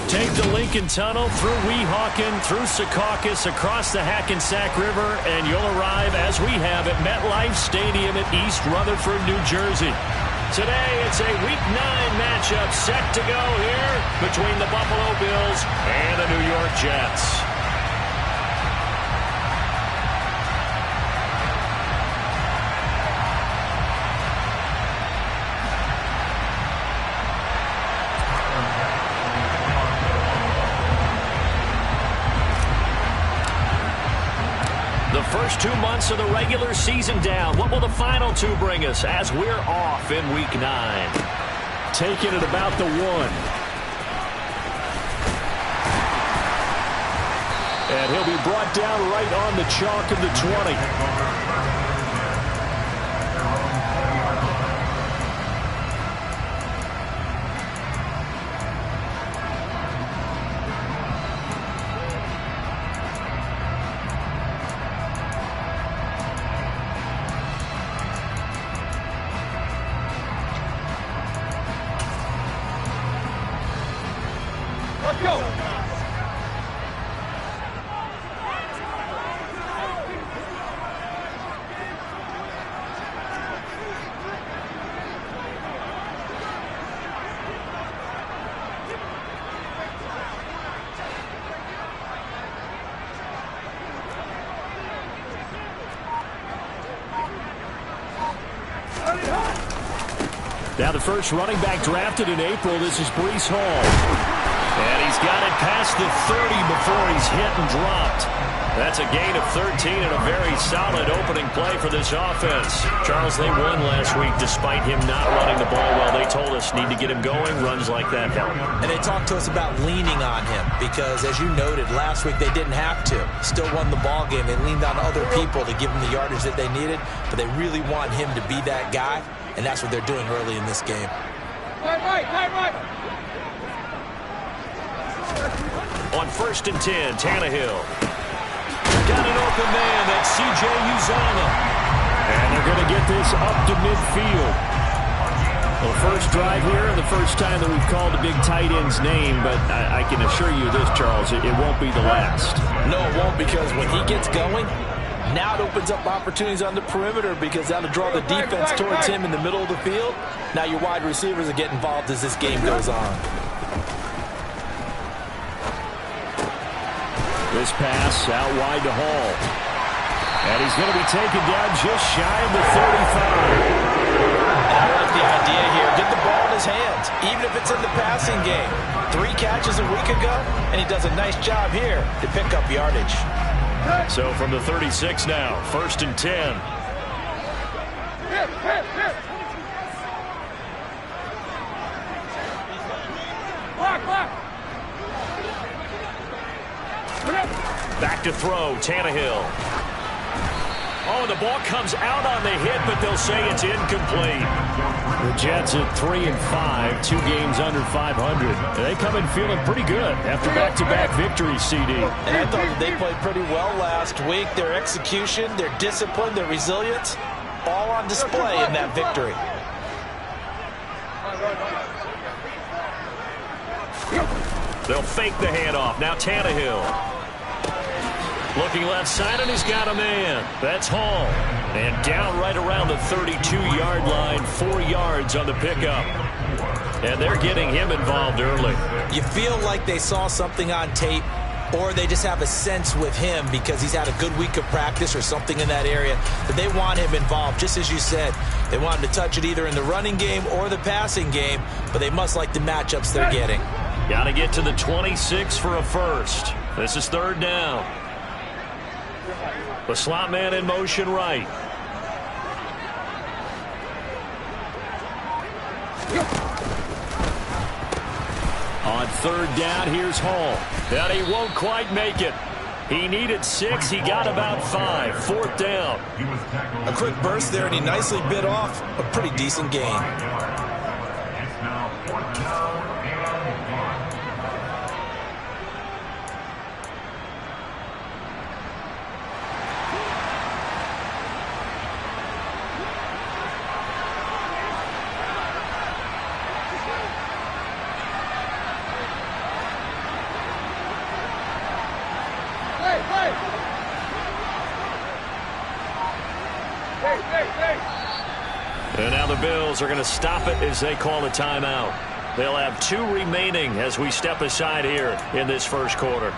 Take the Lincoln Tunnel through Weehawken, through Secaucus, across the Hackensack River, and you'll arrive, as we have, at MetLife Stadium at East Rutherford, New Jersey. Today, it's a Week 9 matchup set to go here between the Buffalo Bills and the New York Jets. The first 2 months of the regular season down. What will the final 2 bring us as we're off in Week 9? Taking it about the 1. And he'll be brought down right on the chalk of the 20. Now the first running back drafted in April, this is Breece Hall. And he's got it past the 30 before he's hit and dropped. That's a gain of 13 and a very solid opening play for this offense. Charles, they won last week despite him not running the ball well. They told us need to get him going. Runs like that help. And they talked to us about leaning on him because, as you noted, last week they didn't have to. Still won the ball game. They leaned on other people to give them the yardage that they needed, but they really want him to be that guy, and that's what they're doing early in this game. On 1st and 10, Tannehill. Got an open man, that's C.J. Uzomah. And they're going to get this up to midfield. Well, first drive here, and the first time that we've called a big tight end's name, but I can assure you this, Charles, it won't be the last. No, it won't, because when he gets going, now it opens up opportunities on the perimeter because that'll draw the defense towards him in the middle of the field. Now your wide receivers will get involved as this game goes on. This pass out wide to Hall. And he's going to be taken down just shy of the 35. And I like the idea here. Get the ball in his hands, even if it's in the passing game. 3 catches a week ago, and he does a nice job here to pick up yardage. So from the 36 now, 1st and 10. Back to throw, Tannehill. Oh, the ball comes out on the hit, but they'll say it's incomplete. The Jets at 3-5, 2 games under 500. They come in feeling pretty good after back-to-back victories, CD. And I thought they played pretty well last week. Their execution, their discipline, their resilience, all on display in that victory. They'll fake the handoff. Now Tannehill. Looking left side, and he's got a man. That's Hall. And down right around the 32-yard line, 4 yards on the pickup. And they're getting him involved early. You feel like they saw something on tape, or they just have a sense with him because he's had a good week of practice or something in that area that they want him involved. Just as you said, they want him to touch it either in the running game or the passing game, but they must like the matchups they're getting. Got to get to the 26 for a first. This is 3rd down. The slot man in motion right. On 3rd down, here's Hall. And he won't quite make it. He needed 6. He got about 5. 4th down. A quick burst there, and he nicely bit off a pretty decent gain. And now the Bills are going to stop it as they call a timeout. They'll have 2 remaining as we step aside here in this first quarter.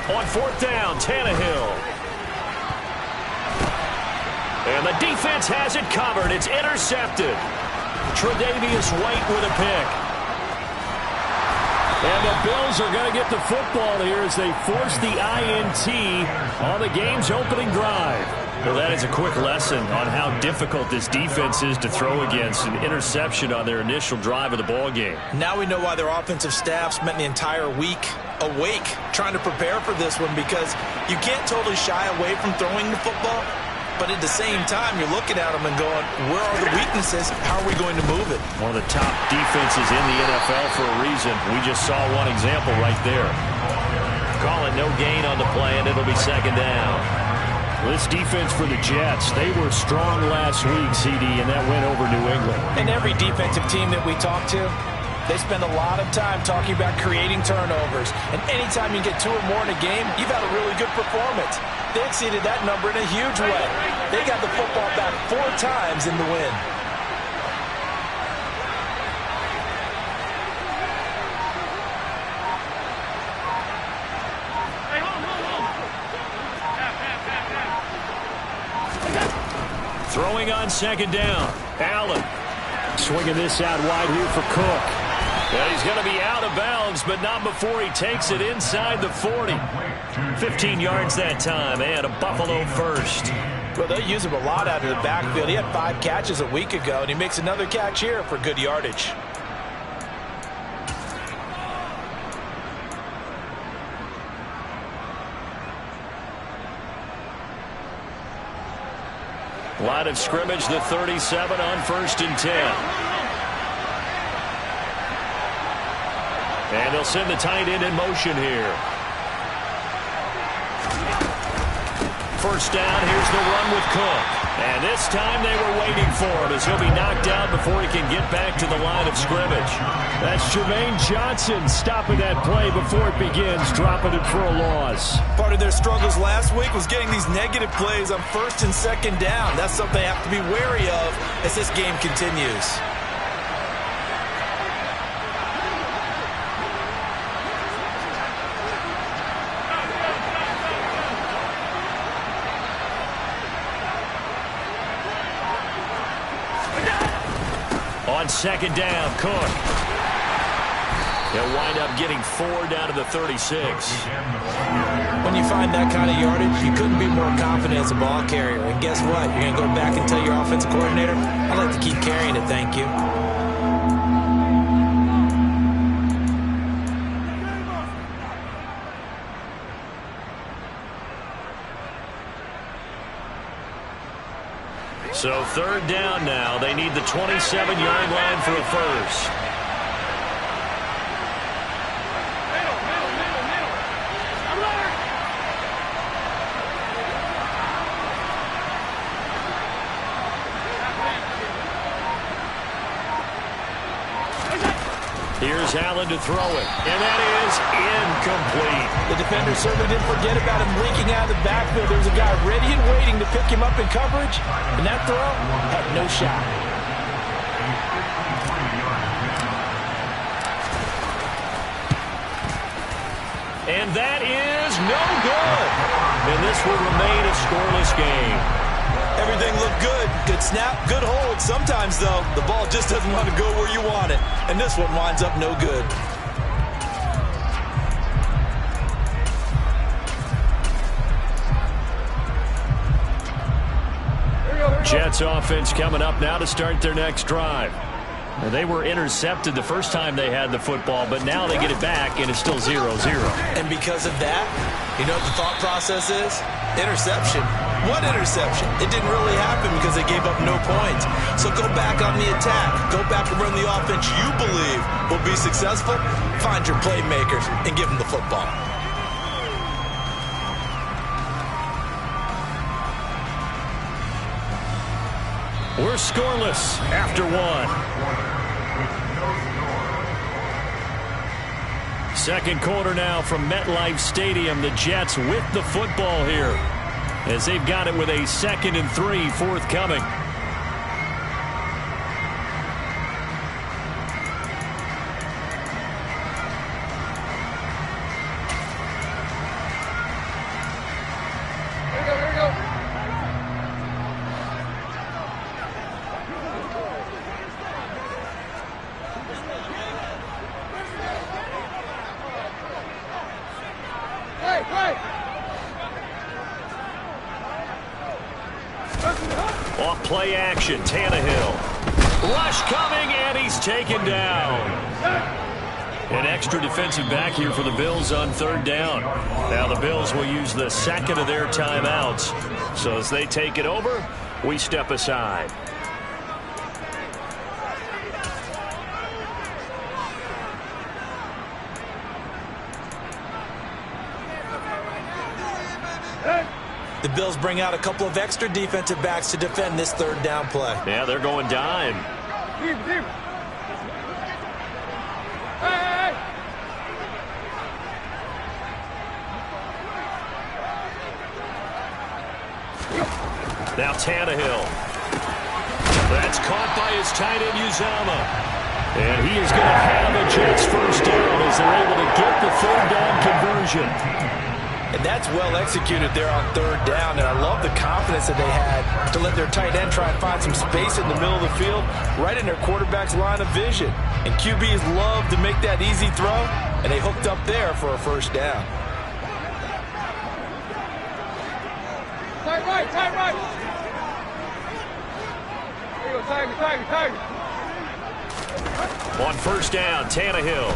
On 4th down, Tannehill. And the defense has it covered. It's intercepted. Tre'Davious White with a pick. And the Bills are going to get the football here as they force the INT on the game's opening drive. Well, that is a quick lesson on how difficult this defense is to throw against. An interception on their initial drive of the ball game. Now we know why their offensive staff spent the entire week awake trying to prepare for this one, because you can't totally shy away from throwing the football, but at the same time you're looking at them and going, where are the weaknesses? How are we going to move it? One of the top defenses in the NFL for a reason. We just saw one example right there. Call it no gain on the play, and it'll be 2nd down. This defense for the Jets, they were strong last week, CD, and that went over New England. And every defensive team that we talk to, they spend a lot of time talking about creating turnovers. And anytime you get 2 or more in a game, you've had a really good performance. They exceeded that number in a huge way. They got the football back 4 times in the win. Throwing on 2nd down. Allen swinging this out wide here for Cook. And he's going to be out of bounds, but not before he takes it inside the 40. 15 yards that time, and a Buffalo first. Well, they use him a lot out of the backfield. He had 5 catches a week ago, and he makes another catch here for good yardage. Line of scrimmage, the 37 on 1st and 10. And they'll send the tight end in motion here. 1st down, here's the run with Cook. And this time they were waiting for him as he'll be knocked out before he can get back to the line of scrimmage. That's Jermaine Johnson stopping that play before it begins, dropping it for a loss. Part of their struggles last week was getting these negative plays on 1st and 2nd down. That's something they have to be wary of as this game continues. On 2nd down, Cook. They'll wind up getting 4 down to the 36. When you find that kind of yardage, you couldn't be more confident as a ball carrier. And guess what? You're going to go back and tell your offensive coordinator, I'd like to keep carrying it, thank you. So 3rd down now. They need the 27-yard line for a first. Here's Allen to throw it, and that is incomplete. The defender certainly didn't forget about him leaking out of the backfield. There was a guy ready and waiting to pick him up in coverage, and that throw had no shot. And that is no good. And this will remain a scoreless game. Everything looked good. Good snap, good hold. Sometimes, though, the ball just doesn't want to go where you want it. And this one winds up no good. Jets offense coming up now to start their next drive. Now, they were intercepted the first time they had the football, but now they get it back, and it's still 0-0. And because of that, you know what the thought process is? Interception? What interception? It didn't really happen because they gave up no points. So go back on the attack. Go back and run the offense you believe will be successful. Find your playmakers and give them the football. We're scoreless after one. Second quarter now from MetLife Stadium. The Jets with the football here as they've got it with a 2nd and 3 forthcoming. Off play action, Tannehill. Rush coming, and he's taken down. An extra defensive back here for the Bills on 3rd down. Now the Bills will use the 2nd of their timeouts. So as they take it over, we step aside. The Bills bring out a couple of extra defensive backs to defend this 3rd down play. Yeah, they're going dime. Now Tannehill. That's caught by his tight end, Uzomah. And he is going to have a Jets 1st down as they're able to get the 3rd down conversion. And that's well executed there on 3rd down, and I love the confidence that they had to let their tight end try and find some space in the middle of the field, right in their quarterback's line of vision. And QBs love to make that easy throw, and they hooked up there for a 1st down. Tight right, tight right. There you go, tiger. On 1st down, Tannehill.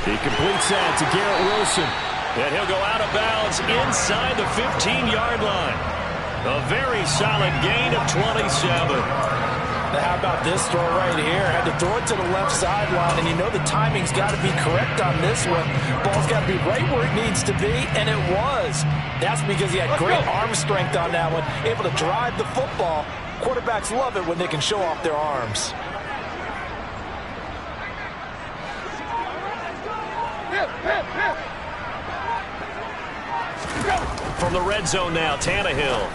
He completes that to Garrett Wilson. And he'll go out of bounds inside the 15-yard line. A very solid gain of 27. Now how about this throw right here? Had to throw it to the left sideline, and you know the timing's got to be correct on this one. Ball's got to be right where it needs to be, and it was. That's because he had great arm strength on that one, able to drive the football. Quarterbacks love it when they can show off their arms. From the red zone now, Tannehill.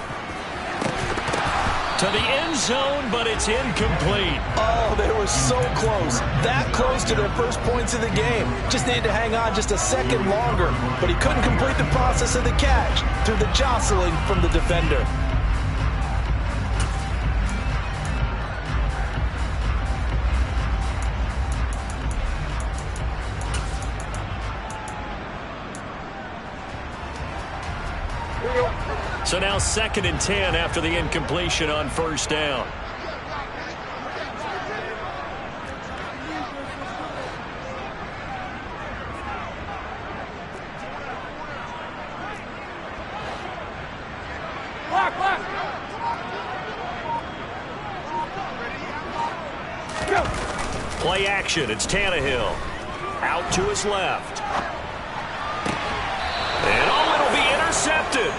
To the end zone, but it's incomplete. Oh, they were so close. That close to their first points of the game. Just needed to hang on just a second longer. But he couldn't complete the process of the catch through the jostling from the defender. So now 2nd and 10 after the incompletion on 1st down. Play action. It's Tannehill. Out to his left. And it'll be intercepted.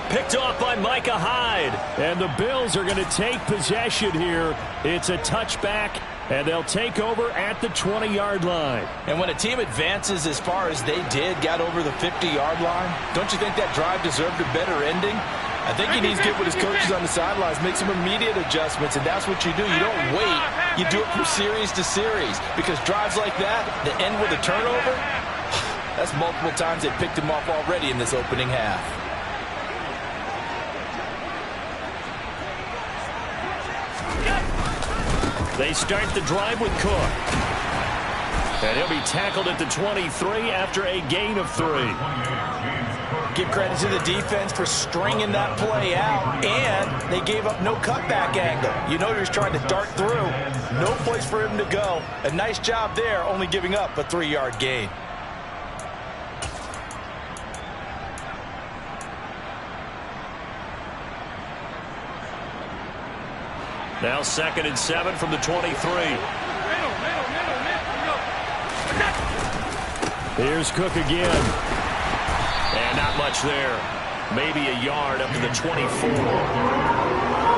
Picked off by Micah Hyde. And the Bills are going to take possession here. It's a touchback, and they'll take over at the 20-yard line. And when a team advances as far as they did, got over the 50-yard line, don't you think that drive deserved a better ending? I think he needs to get with his coaches on the sidelines, make some immediate adjustments, and that's what you do. You don't wait. You do it from series to series, because drives like that end with a turnover, that's multiple times they picked him off already in this opening half. They start the drive with Cook. And he'll be tackled at the 23 after a gain of 3. Give credit to the defense for stringing that play out, and they gave up no cutback angle. You know he was trying to dart through. No place for him to go. A nice job there, only giving up a 3-yard gain. Now 2nd and 7 from the 23. Here's Cook again. And not much there. Maybe a yard up to the 24.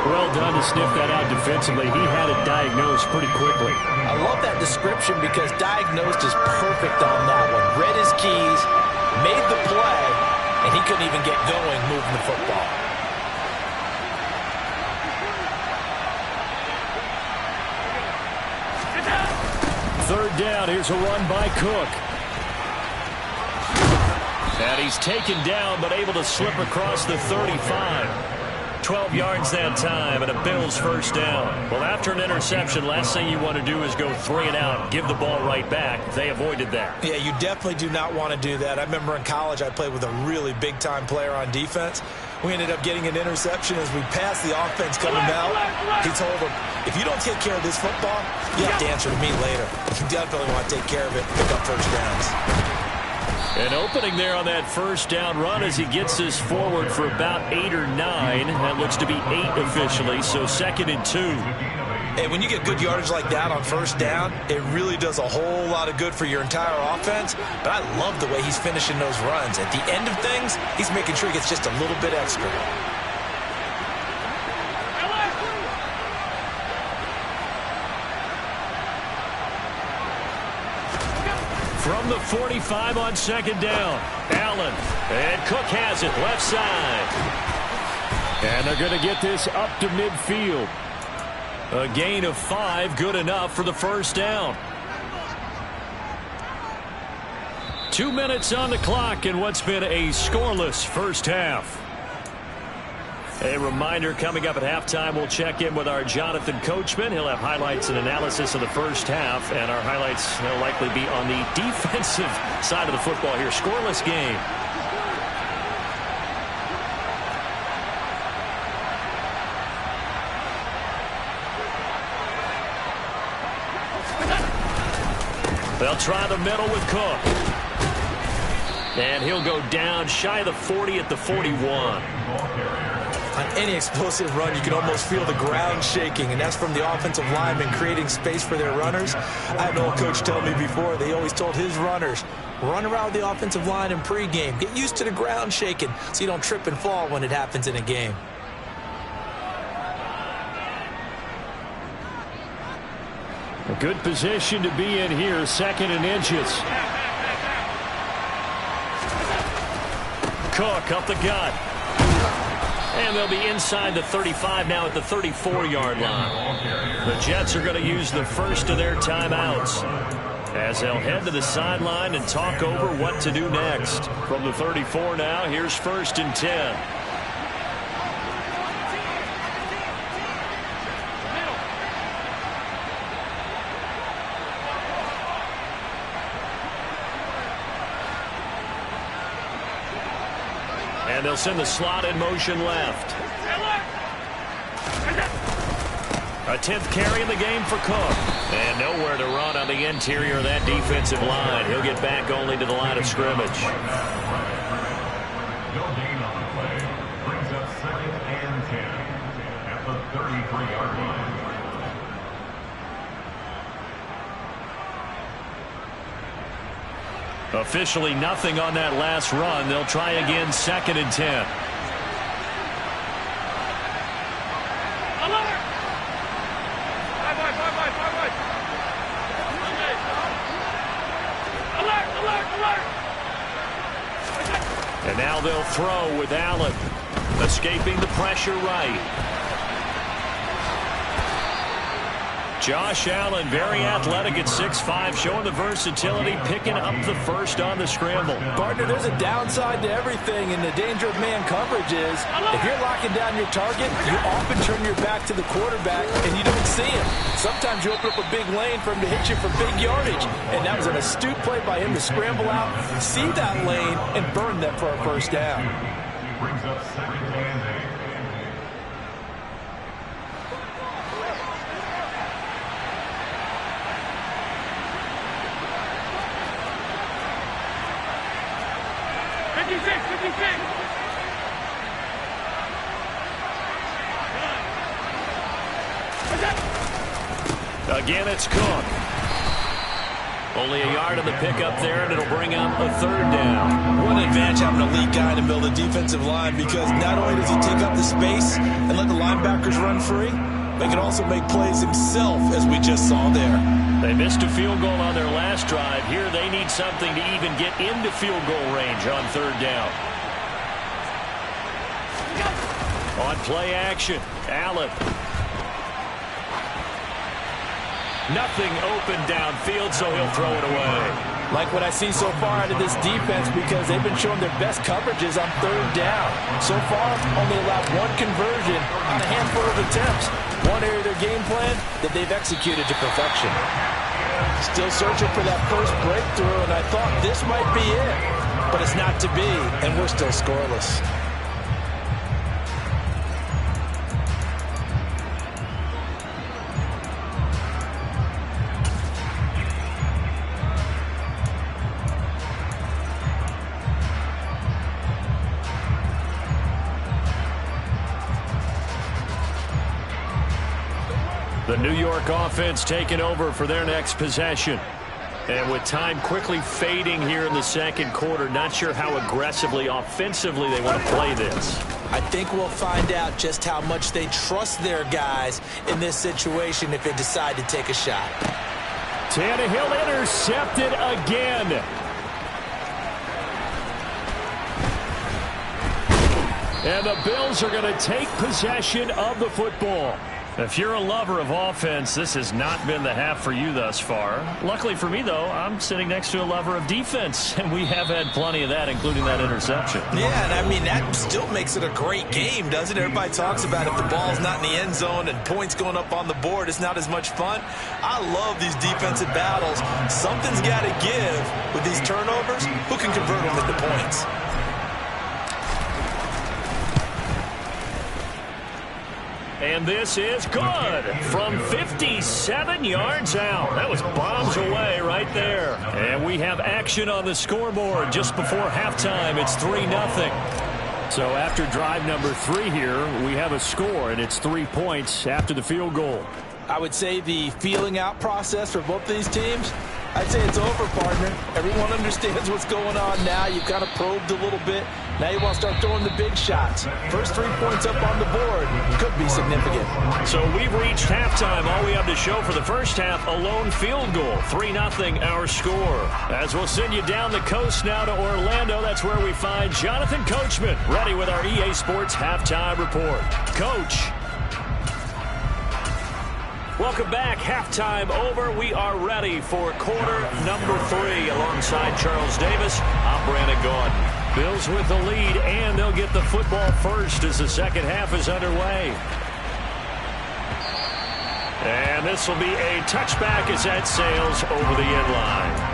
Well done to sniff that out defensively. He had it diagnosed pretty quickly. I love that description because diagnosed is perfect on that one. Read his keys, made the play, and he couldn't even get going moving the football. Third down. Here's a run by Cook. And he's taken down but able to slip across the 35. 12 yards that time and a Bills first down. Well, after an interception, last thing you want to do is go 3 and out, give the ball right back. They avoided that. Yeah, you definitely do not want to do that. I remember in college I played with a really big-time player on defense. We ended up getting an interception as we passed the offense coming out. He told him, if you don't take care of this football, you have to answer to me later. You definitely want to take care of it, pick up first downs. An opening there on that first down run as he gets this forward for about 8 or 9. That looks to be 8 officially, so 2nd and 2. Hey, when you get good yardage like that on first down, it really does a whole lot of good for your entire offense. But I love the way he's finishing those runs. At the end of things, he's making sure he gets just a little bit extra. From the 45 on 2nd down, Allen, and Cook has it left side. And they're going to get this up to midfield. A gain of 5, good enough for the first down. 2 minutes on the clock in what's been a scoreless first half. A reminder, coming up at halftime, we'll check in with our Jonathan Coachman. He'll have highlights and analysis of the first half, and our highlights will likely be on the defensive side of the football here. Scoreless game. They'll try the middle with Cook. And he'll go down shy of the 40 at the 41. On any explosive run, you can almost feel the ground shaking, and that's from the offensive linemen creating space for their runners. I had an old coach tell me before, they always told his runners, run around the offensive line in pregame. Get used to the ground shaking so you don't trip and fall when it happens in a game. A good position to be in here, 2nd and inches. Cook up the gut. And they'll be inside the 35 now at the 34-yard line. The Jets are going to use the first of their timeouts as they'll head to the sideline and talk over what to do next. From the 34 now, here's 1st and 10. And they'll send the slot in motion left. A 10th carry in the game for Cook. And nowhere to run on the interior of that defensive line. He'll get back only to the line of scrimmage. No gain on the play. Brings up 2nd and 10 at the 33-yard line. Officially nothing on that last run. They'll try again 2nd and 10. And now they'll throw with Allen. Escaping the pressure right. Josh Allen, very athletic at 6'5", showing the versatility, picking up the first on the scramble. Partner, there's a downside to everything, and the danger of man coverage is if you're locking down your target, you often turn your back to the quarterback, and you don't see him. Sometimes you open up a big lane for him to hit you for big yardage, and that was an astute play by him to scramble out, see that lane, and burn that for a first down. Brings up 2nd and 8. Again, it's Cook. Only a yard on the pickup there, and it'll bring up a third down. What an advantage having an elite guy in the middle of the defensive line, because not only does he take up the space and let the linebackers run free, but he can also make plays himself, as we just saw there. They missed a field goal on their last drive. Here they need something to even get into field goal range on third down. On play action, Allen. Nothing open downfield, so he'll throw it away. Like what I see so far out of this defense, because they've been showing their best coverages on third down. So far, only allowed one conversion on a handful of attempts. One area of their game plan that they've executed to perfection. Still searching for that first breakthrough, and I thought this might be it. But it's not to be, and we're still scoreless. The New York offense taking over for their next possession. And with time quickly fading here in the second quarter, not sure how aggressively, offensively they want to play this. I think we'll find out just how much they trust their guys in this situation if they decide to take a shot. Tannehill intercepted again. And the Bills are going to take possession of the football. If you're a lover of offense, this has not been the half for you thus far. Luckily for me, though, I'm sitting next to a lover of defense, and we have had plenty of that, including that interception. Yeah, and I mean, that still makes it a great game, doesn't it? Everybody talks about if the ball's not in the end zone and points going up on the board, it's not as much fun. I love these defensive battles. Something's got to give with these turnovers. Who can convert them into points? And this is good from 57 yards out. That was bombs away right there. And we have action on the scoreboard just before halftime. It's 3-0. So after drive number 3 here, we have a score, and it's 3 points after the field goal. I would say the feeling out process for both these teams, I'd say it's over, partner. Everyone understands what's going on now. You've kind of probed a little bit. Now you want to start throwing the big shots. First 3 points up on the board could be significant. So we've reached halftime. All we have to show for the first half, a lone field goal. 3-0 our score. As we'll send you down the coast now to Orlando, that's where we find Jonathan Coachman, ready with our EA Sports halftime report. Coach. Welcome back. Halftime over. We are ready for quarter number 3. Alongside Charles Davis, I'm Brandon Gordon. Bills with the lead, and they'll get the football first as the second half is underway. And this will be a touchback as that sails over the end line.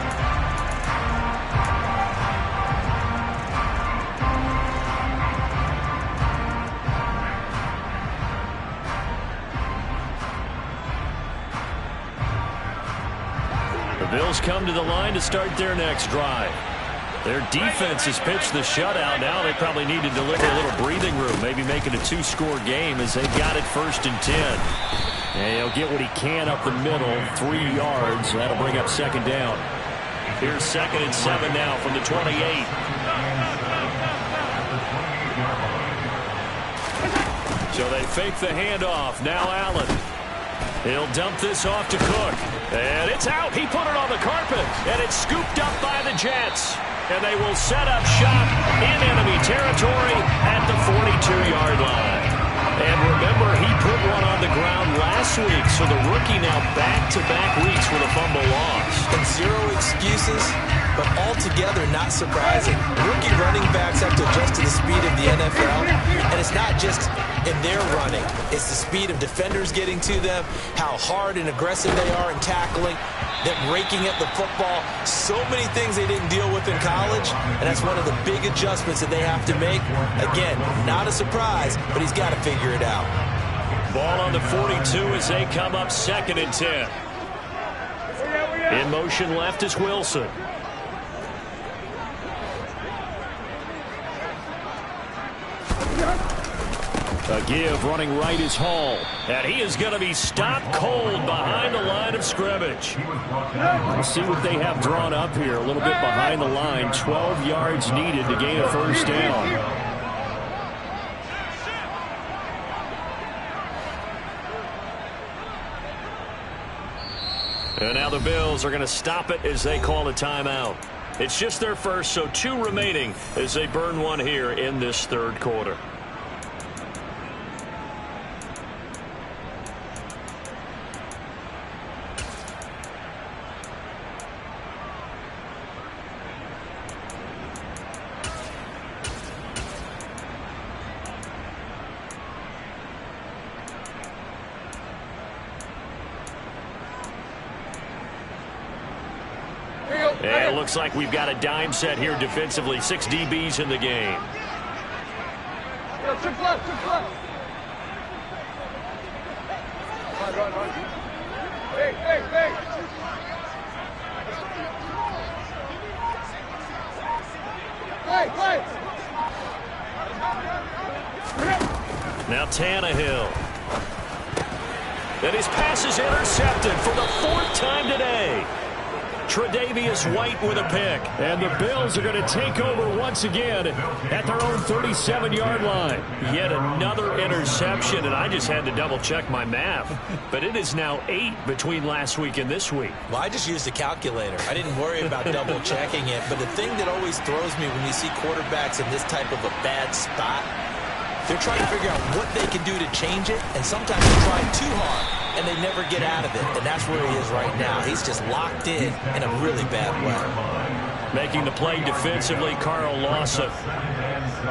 The Bills come to the line to start their next drive. Their defense has pitched the shutout. Now they probably need to deliver a little breathing room, maybe make it a 2-score game as they've got it 1st and 10. And he'll get what he can up the middle, 3 yards. That'll bring up second down. Here's 2nd and 7 now from the 28. So they fake the handoff. Now Allen. He'll dump this off to Cook. And it's out. He put it on the carpet. And it's scooped up by the Jets. And they will set up shop in enemy territory at the 42-yard line. And remember, he put one on the ground last week. So the rookie now back-to-back weeks with a fumble loss. And 0 excuses, but altogether not surprising. Rookie running backs have to adjust to the speed of the NFL. And it's not just in their running. It's the speed of defenders getting to them, how hard and aggressive they are in tackling, them raking at the football. So many things they didn't deal with in college, and that's one of the big adjustments that they have to make. Again, not a surprise, but he's got to figure it out. Ball on the 42 as they come up 2nd and 10. In motion left is Wilson. A give running right is Hall. And he is going to be stopped cold behind the line of scrimmage. We'll see what they have drawn up here. A little bit behind the line. 12 yards needed to gain a first down. And now the Bills are going to stop it as they call a timeout. It's just their first, so 2 remaining as they burn one here in this third quarter. And it looks like we've got a dime set here defensively. 6 DBs in the game. Trick left, trick left. Run. Hey. Hey. Now Tannehill. And his pass is intercepted for the 4th time today. Tre'Davious White with a pick. And the Bills are going to take over once again at their own 37-yard line. Yet another interception, and I just had to double-check my math. But it is now 8 between last week and this week. Well, I just used a calculator. I didn't worry about double-checking it. But the thing that always throws me when you see quarterbacks in this type of a bad spot, they're trying to figure out what they can do to change it, and sometimes they try too hard, and they never get out of it. And that's where he is right now. He's just locked in a really bad way. Making the play defensively, Carl Lawson.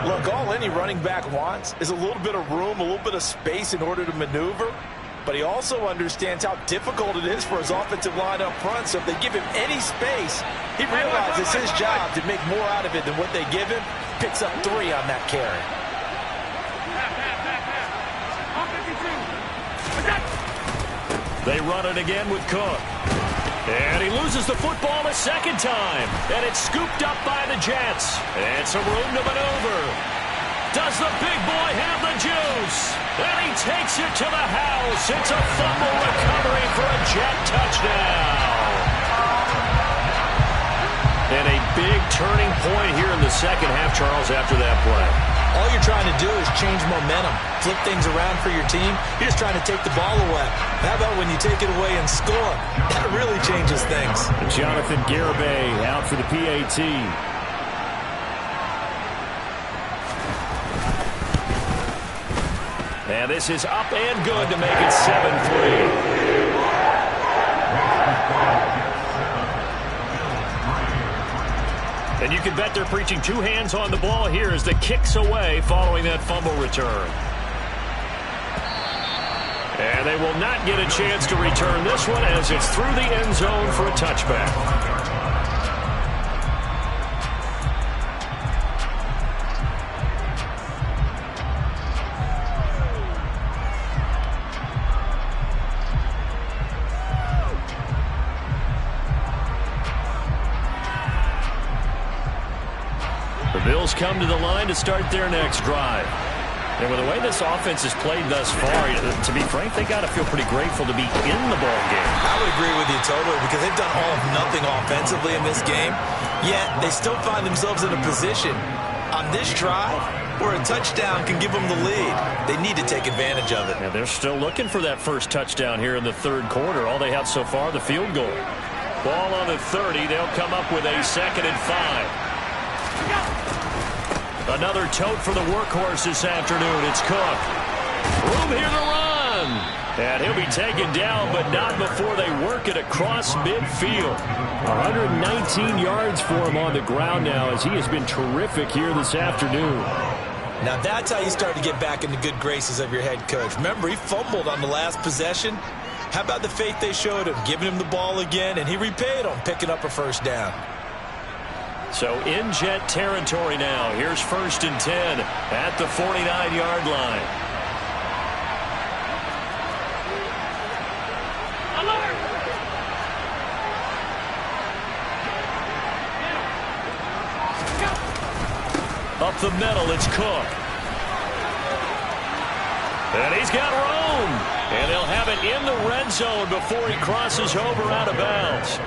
Look, all any running back wants is a little bit of room, a little bit of space in order to maneuver. But he also understands how difficult it is for his offensive line up front. So if they give him any space, he realizes his job to make more out of it than what they give him. Picks up 3 on that carry. They run it again with Cook. And he loses the football a second time. And it's scooped up by the Jets. And some room to maneuver. Does the big boy have the juice? And he takes it to the house. It's a fumble recovery for a Jet touchdown. And a big turning point here in the second half, Charles, after that play. All you're trying to do is change momentum, flip things around for your team. You're just trying to take the ball away. How about when you take it away and score? That really changes things. Jonathan Garibay out for the PAT. And this is up and good to make it 7-3. And you can bet they're preaching 2 hands on the ball here as the kick's away following that fumble return. And they will not get a chance to return this one as it's through the end zone for a touchback. Bills come to the line to start their next drive. And with the way this offense has played thus far, to be frank, they got to feel pretty grateful to be in the ball game. I would agree with you totally because they've done all of nothing offensively in this game, yet they still find themselves in a position on this drive where a touchdown can give them the lead. They need to take advantage of it. And they're still looking for that first touchdown here in the third quarter. All they have so far, the field goal. Ball on the 30. They'll come up with a 2nd and 5. Another tote for the workhorse this afternoon. It's Cook. Room here to run. And he'll be taken down, but not before they work it across midfield. 119 yards for him on the ground now as he has been terrific here this afternoon. Now that's how you start to get back in the good graces of your head coach. Remember, he fumbled on the last possession. How about the faith they showed him, giving him the ball again, and he repaid them, picking up a first down. So in Jet territory now. Here's 1st and 10 at the 49-yard line. Up the middle, it's Cook. And he's got room. And they'll have it in the red zone before he crosses over out of bounds.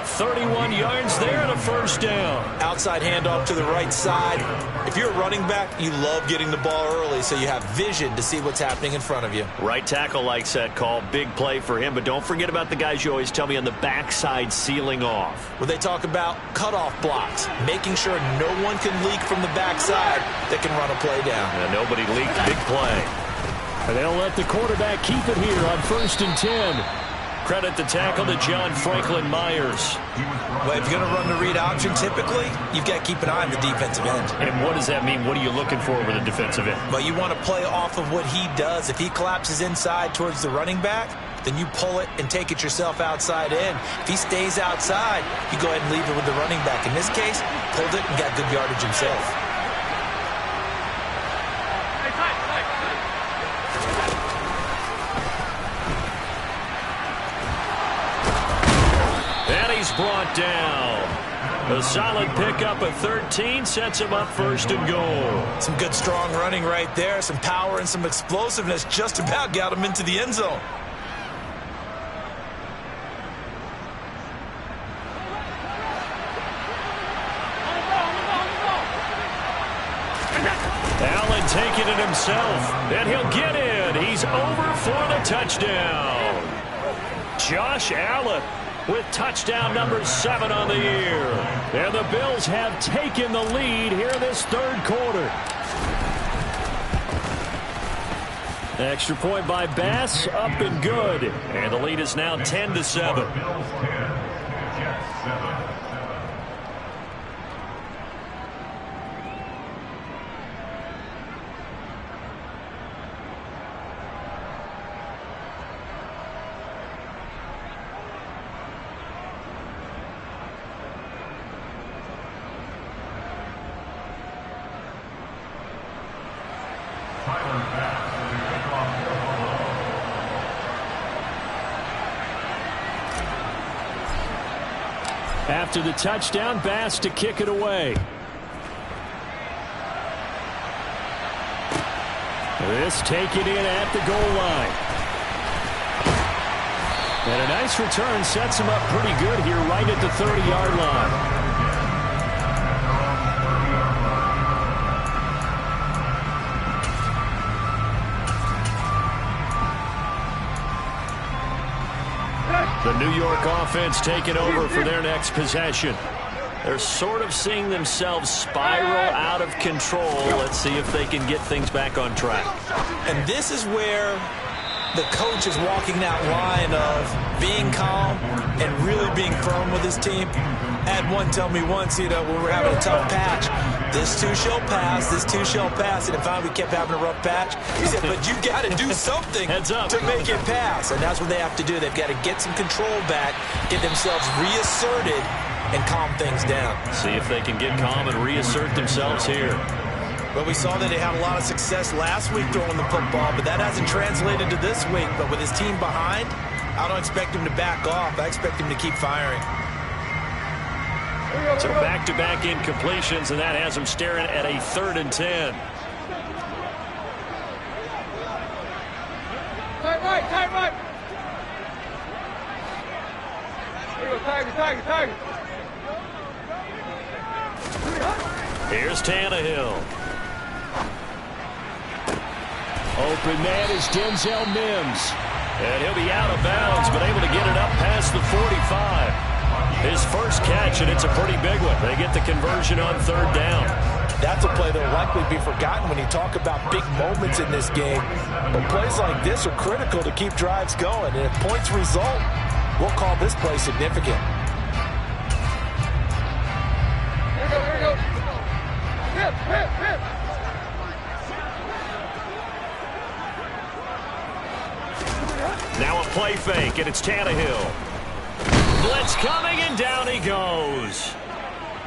31 yards there and a first down. Outside handoff to the right side. If you're a running back, you love getting the ball early so you have vision to see what's happening in front of you. Right tackle likes that call. Big play for him. But don't forget about the guys you always tell me on the backside sealing off. Well, they talk about cutoff blocks, making sure no one can leak from the backside that can run a play down. And nobody leaked. Big play. And they'll let the quarterback keep it here on 1st and 10. Credit the tackle to John Franklin Myers. Well, if you're going to run the read option, typically, you've got to keep an eye on the defensive end. And what does that mean? What are you looking for with a defensive end? Well, you want to play off of what he does. If he collapses inside towards the running back, then you pull it and take it yourself outside in. If he stays outside, you go ahead and leave it with the running back. In this case, pulled it and got good yardage himself. Brought down. A solid pickup of 13 sets him up 1st and goal. Some good strong running right there. Some power and some explosiveness just about got him into the end zone. Allen taking it himself, and he'll get in. He's over for the touchdown. Josh Allen with touchdown number 7 on the year. And the Bills have taken the lead here in this 3rd quarter. Extra point by Bass, up and good. And the lead is now 10-7. Bills 10, Jets 7. After the touchdown, Bass to kick it away. This taken in at the goal line. And a nice return sets him up pretty good here right at the 30-yard line. The New York offense taking over for their next possession. They're sort of seeing themselves spiral out of control. Let's see if they can get things back on track. And this is where the coach is walking that line of being calm and really being firm with his team. I had one tell me once, when we're having a tough patch, this too shall pass, this too shall pass. And if we kept having a rough patch, he said, but you got to do something to make it pass. And that's what they have to do. They've got to get some control back, get themselves reasserted, and calm things down. See if they can get calm and reassert themselves here. Well, we saw that they had a lot of success last week throwing the football, but that hasn't translated to this week. But with his team behind, I don't expect him to back off. I expect him to keep firing. So back-to-back incompletions, and that has him staring at a 3rd and 10. Tight right. Here we go, Tiger. Here's Tannehill. Open man is Denzel Mims. And he'll be out of bounds, but able to get it up past the 45. His first catch, and it's a pretty big one. They get the conversion on 3rd down. That's a play that will likely be forgotten when you talk about big moments in this game. But plays like this are critical to keep drives going. And if points result, we'll call this play significant. Here we go. Hip. Now a play fake, and it's Tannehill. Blitz coming, and down he goes.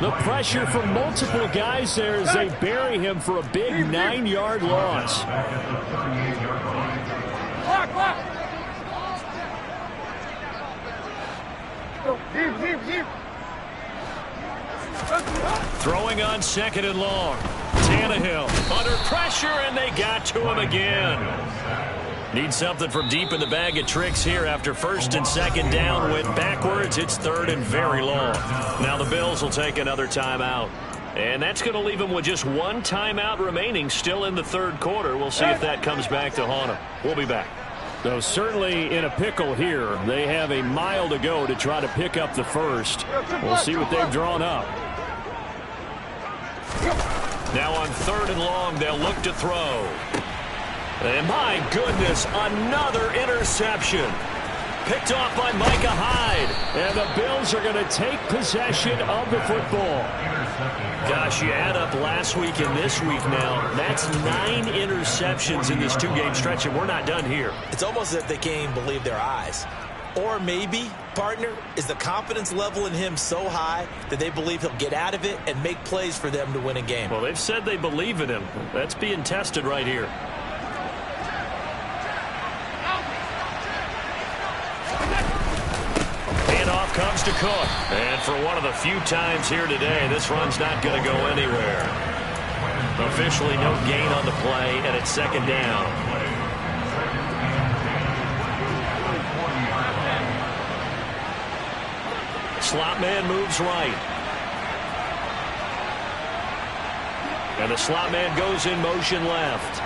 The pressure from multiple guys there as they bury him for a big 9-yard loss. Block. Deep. Throwing on 2nd and long. Tannehill under pressure, and they got to him again. Need something from deep in the bag of tricks here after first and second down went backwards. It's third and very long. Now the Bills will take another timeout. And that's going to leave them with just one timeout remaining still in the third quarter. We'll see if that comes back to haunt them. We'll be back. So certainly in a pickle here. They have a mile to go to try to pick up the first. We'll see what they've drawn up. Now on third and long, they'll look to throw. And my goodness, another interception. Picked off by Micah Hyde. And the Bills are going to take possession of the football. Gosh, you add up last week and this week now. That's 9 interceptions in this two-game stretch, and we're not done here. It's almost as if they can't even believe their eyes. Or maybe, partner, is the confidence level in him so high that they believe he'll get out of it and make plays for them to win a game. Well, they've said they believe in him. That's being tested right here. Handoff comes to Cook. And for one of the few times here today, this run's not going to go anywhere. Officially no gain on the play, and it's second down. Slot man moves right. And the slot man goes in motion left.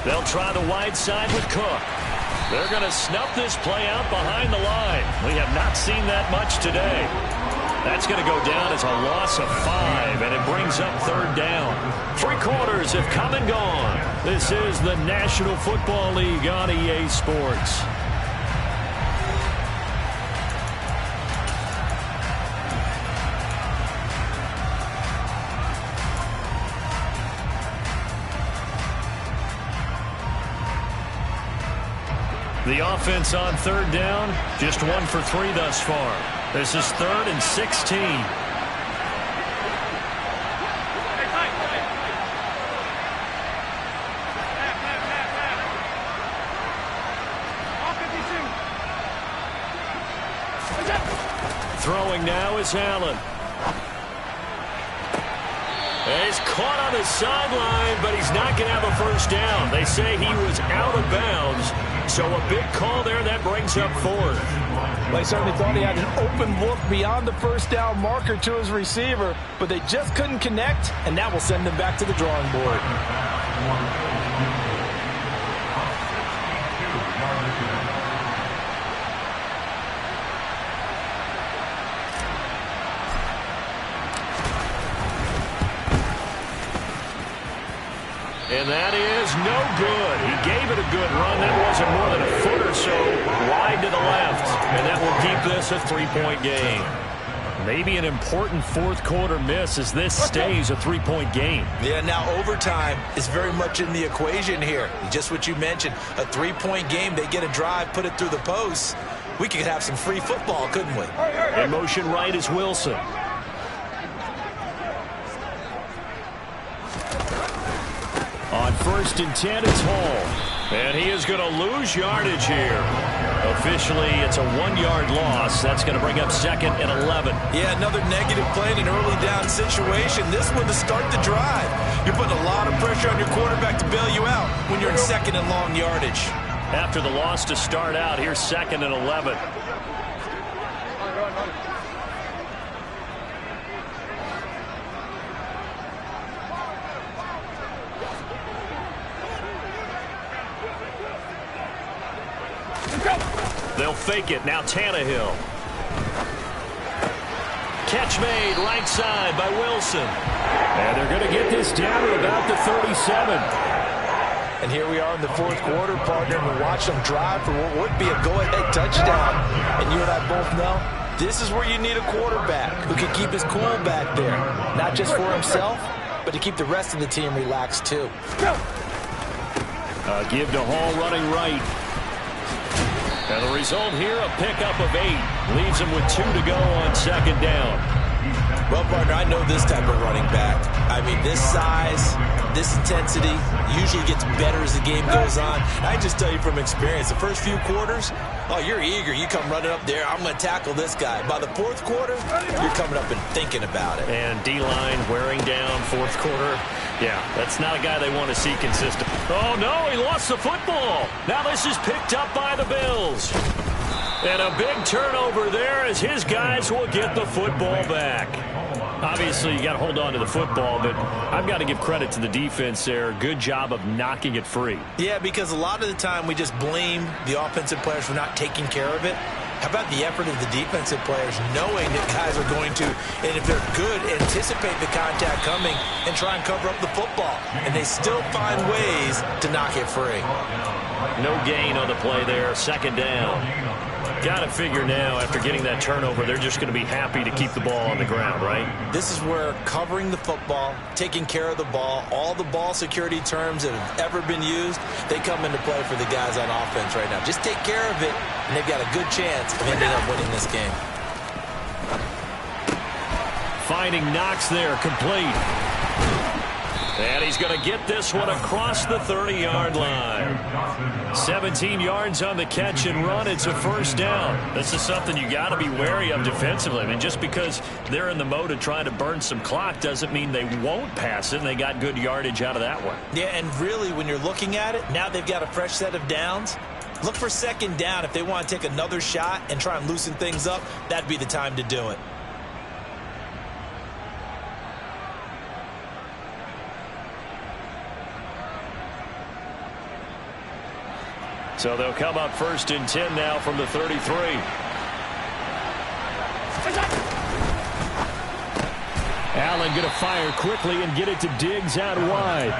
They'll try the wide side with Cook. They're going to snuff this play out behind the line. We have not seen that much today. That's going to go down as a loss of 5, and it brings up third down. 3 quarters have come and gone. This is the National Football League on EA Sports. The offense on third down, just 1 for 3 thus far. This is 3rd and 16. Throwing now is Allen. He's caught on the sideline, but he's not going to have a first down. They say he was out of bounds. So a big call there that brings up 4th. They certainly thought he had an open look beyond the first down marker to his receiver, but they just couldn't connect, and that will send them back to the drawing board. And that is no good. He gave it a good run. That wasn't more than a foot or so wide to the left. And that will keep this a 3-point game. Maybe an important fourth quarter miss as this stays a 3-point game. Yeah, now overtime is very much in the equation here. Just what you mentioned, a 3-point game. They get a drive, put it through the post. We could have some free football, couldn't we? In motion right is Wilson. On 1st and 10, it's Hall. And he is going to lose yardage here. Officially, it's a 1-yard loss. That's going to bring up 2nd and 11. Yeah, another negative play in an early down situation. This one to start the drive. You're putting a lot of pressure on your quarterback to bail you out when you're in 2nd and long yardage. After the loss to start out, here's 2nd and 11. They'll fake it. Now Tannehill. Catch made right side by Wilson. And they're going to get this down to about the 37. And here we are in the fourth quarter, partner, and we watch them drive for what would be a go-ahead touchdown. And you and I both know this is where you need a quarterback who can keep his cool back there. Not just for himself, but to keep the rest of the team relaxed too. Give to Hall running right. And the result here, a pickup of 8. Leaves him with 2 to go on 2nd down. Well, partner, I know this type of running back. I mean, this size, this intensity usually gets better as the game goes on. And I just tell you from experience, the first few quarters, oh, you're eager. You come running up there, I'm going to tackle this guy. By the fourth quarter, you're coming up and thinking about it. And D-line wearing down fourth quarter. Yeah, that's not a guy they want to see consistent. Oh, no, he lost the football. Now this is picked up by the Bills. And a big turnover there as his guys will get the football back. Obviously, you got to hold on to the football, but I've got to give credit to the defense there. Good job of knocking it free. Yeah, because a lot of the time we just blame the offensive players for not taking care of it. How about the effort of the defensive players knowing that guys are going to, and if they're good, anticipate the contact coming and try and cover up the football. And they still find ways to knock it free. No gain on the play there. Second down. Got to figure now, after getting that turnover, they're just going to be happy to keep the ball on the ground, right? This is where covering the football, taking care of the ball, all the ball security terms that have ever been used, they come into play for the guys on offense right now. Just take care of it, and they've got a good chance of ending up winning this game. Finding Knox there, complete. And he's going to get this one across the 30-yard line. 17 yards on the catch and run. It's a first down. This is something you got to be wary of defensively. I mean, just because they're in the mode of trying to burn some clock doesn't mean they won't pass it, and they got good yardage out of that one. Yeah, and really, when you're looking at it, now they've got a fresh set of downs. Look for second down. If they want to take another shot and try and loosen things up, that'd be the time to do it. So they'll come up first and 10 now from the 33. Allen going to fire quickly and get it to Diggs out wide.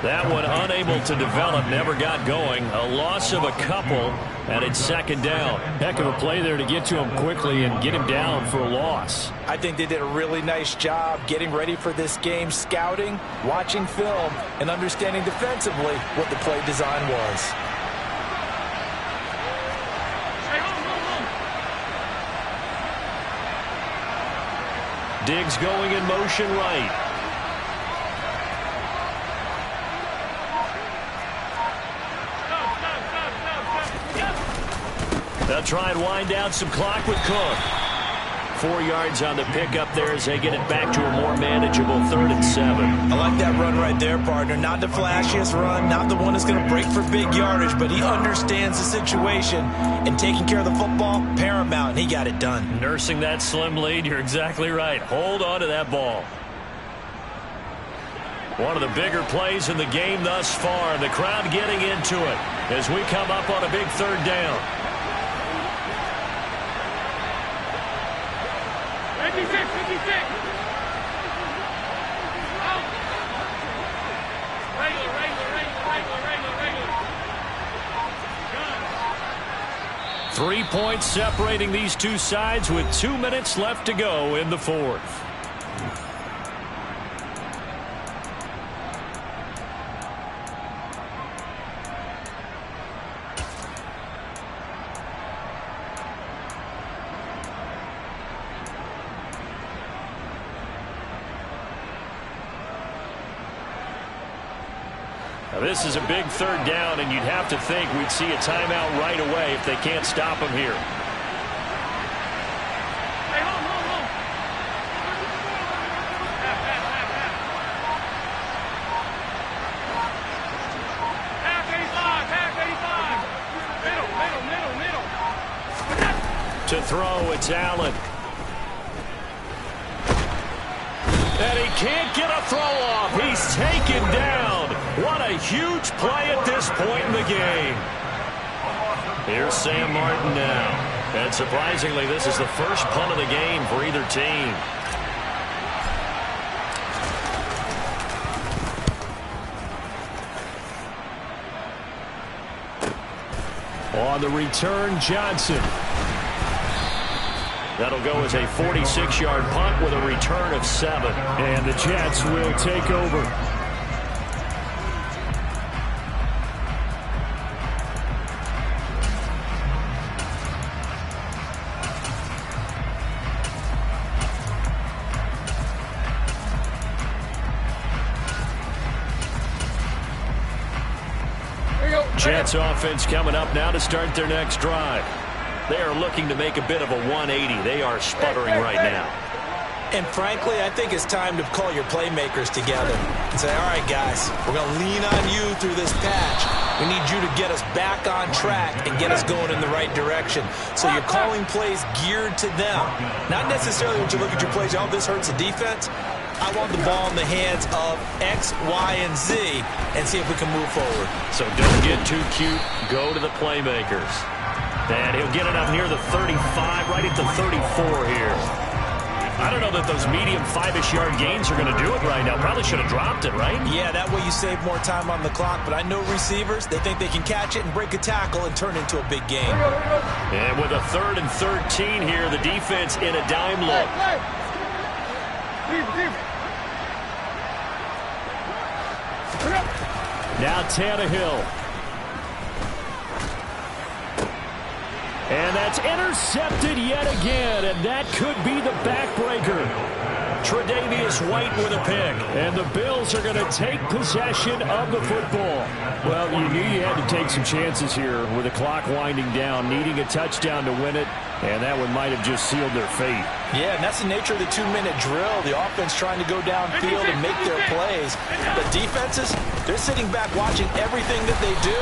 That one unable to develop, never got going. A loss of a couple, and it's second down. Heck of a play there to get to him quickly and get him down for a loss. I think they did a really nice job getting ready for this game, scouting, watching film, and understanding defensively what the play design was. Diggs going in motion right. They'll try and wind down some clock with Cook. 4 yards on the pickup there as they get it back to a more manageable 3rd and 7. I like that run right there, partner. Not the flashiest run, not the one that's going to break for big yardage, but he understands the situation, and taking care of the football, paramount, and he got it done. Nursing that slim lead, you're exactly right. Hold on to that ball. One of the bigger plays in the game thus far, and the crowd getting into it as we come up on a big 3rd down. 56. Out. Regular. 3 points separating these two sides with 2 minutes left to go in the 4th. Now this is a big 3rd down, and you'd have to think we'd see a timeout right away if they can't stop them here. Hey, hold. Half 85. Middle. To throw, it's Allen. And he can't get a throw off. He's taken down. What a huge play at this point in the game. Here's Sam Martin now. And surprisingly, this is the first punt of the game for either team. On the return, Johnson. That'll go as a 46-yard punt with a return of 7. And the Jets will take over. Jets offense coming up now to start their next drive. They are looking to make a bit of a 180. They are sputtering right now. And frankly, I think it's time to call your playmakers together and say, all right, guys, we're going to lean on you through this patch. We need you to get us back on track and get us going in the right direction. So you're calling plays geared to them. Not necessarily when you look at your plays, oh, this hurts the defense. I want the ball in the hands of X, Y, and Z and see if we can move forward. So don't get too cute. Go to the playmakers. And he'll get it up near the 35, right at the 34 here. I don't know that those medium 5-ish yard gains are going to do it right now. Probably should have dropped it, right? Yeah, that way you save more time on the clock. But I know receivers, they think they can catch it and break a tackle and turn it into a big game. And with a 3rd and 13 here, the defense in a dime look. Now Tannehill. And that's intercepted yet again, and that could be the backbreaker. Tre'Davious White with a pick. And the Bills are going to take possession of the football. Well, you knew you had to take some chances here with the clock winding down, needing a touchdown to win it, and that one might have just sealed their fate. Yeah, and that's the nature of the 2-minute drill. The offense trying to go downfield and make their plays. The defenses, they're sitting back watching everything that they do,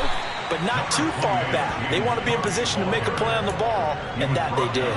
but not too far back. They want to be in position to make a play on the ball, and that they did.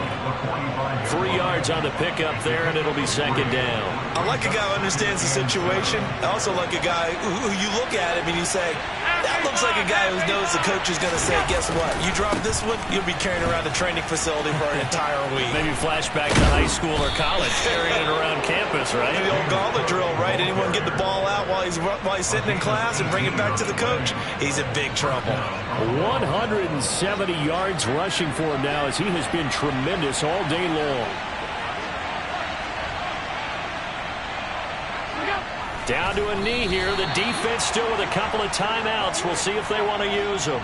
3 yards on the pickup there, and it'll be 2nd down. I like a guy who understands the situation. I also like a guy who you look at him and you say, that looks like a guy who knows the coach is going to say, guess what? You drop this one, you'll be carrying around the training facility for an entire week. Maybe flashback to high school or college, carrying it around campus, right? The old gauntlet drill, right? Anyone get the ball out while he's sitting in class and bring it back to the coach? He's in big trouble. 170 yards rushing for him now as he has been tremendous all day long. Down to a knee here. The defense still with a couple of timeouts. We'll see if they want to use them.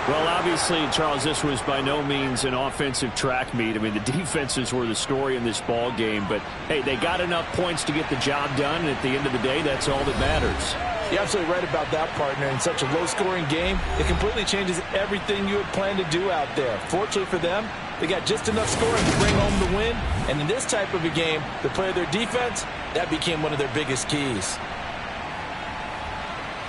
Well, obviously, Charles, this was by no means an offensive track meet. I mean, the defenses were the story in this ball game. But, hey, they got enough points to get the job done. And at the end of the day, that's all that matters. You're absolutely right about that, partner. In such a low-scoring game, it completely changes everything you had planned to do out there. Fortunately for them, they got just enough scoring to bring home the win. And in this type of a game, the play of their defense, that became one of their biggest keys.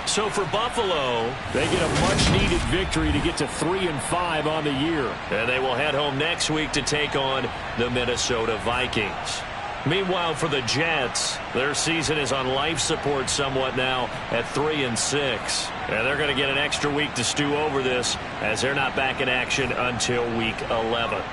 So for Buffalo, they get a much-needed victory to get to 3-5 on the year. And they will head home next week to take on the Minnesota Vikings. Meanwhile, for the Jets, their season is on life support somewhat now at 3-6. And they're going to get an extra week to stew over this as they're not back in action until week 11.